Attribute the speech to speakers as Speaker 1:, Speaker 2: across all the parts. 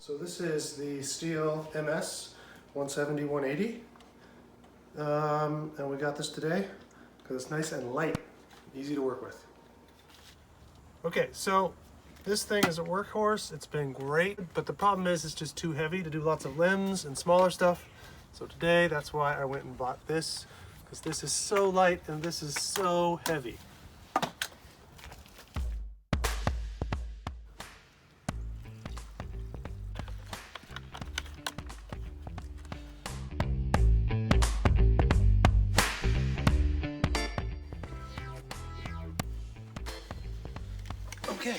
Speaker 1: So this is the Stihl MS 170-180, and we got this today because it's nice and light, easy to work with. Okay, so this thing is a workhorse. It's been great, but the problem is it's just too heavy to do lots of limbs and smaller stuff. So today, that's why I went and bought this, because this is so light and this is so heavy. Okay.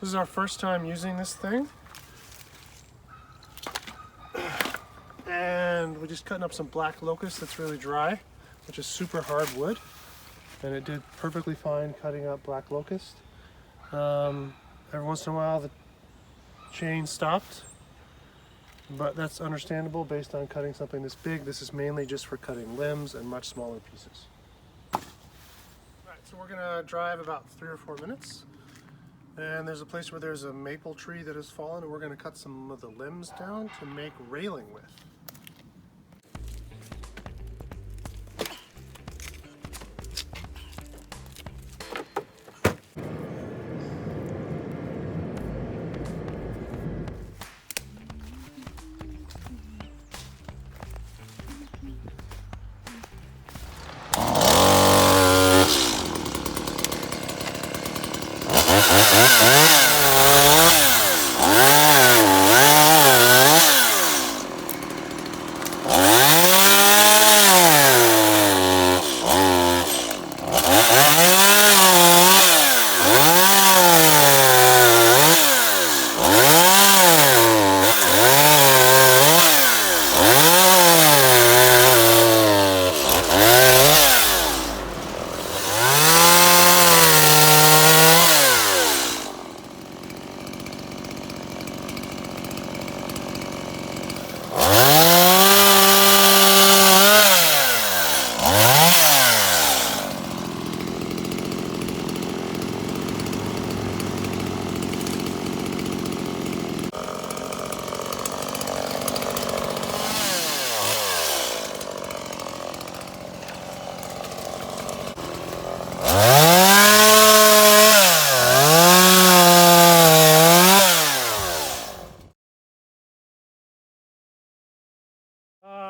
Speaker 1: This is our first time using this thing, and we're just cutting up some black locust that's really dry, which is super hard wood, and it did perfectly fine cutting up black locust. Every once in a while the chain stopped, but that's understandable based on cutting something this big. This is mainly just for cutting limbs and much smaller pieces. Alright, so we're gonna drive about 3 or 4 minutes. And there's a place where there's a maple tree that has fallen, and we're going to cut some of the limbs down to make railing with.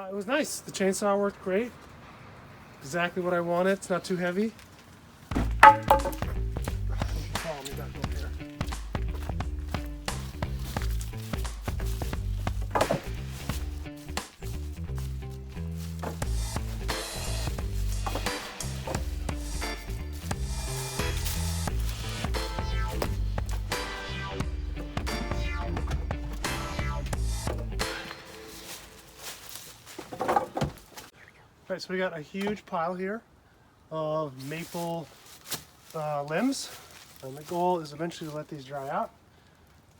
Speaker 1: It was nice. The chainsaw worked great. Exactly what I wanted. It's not too heavy. Follow me back over here. Alright, so we got a huge pile here of maple limbs, and the goal is eventually to let these dry out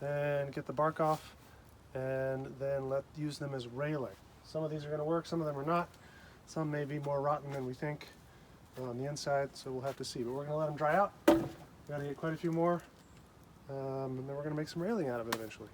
Speaker 1: and get the bark off, and then use them as railing. Some of these are going to work, some of them are not. Some may be more rotten than we think on the inside, so we'll have to see. But we're going to let them dry out. We've got to get quite a few more, and then we're going to make some railing out of it eventually.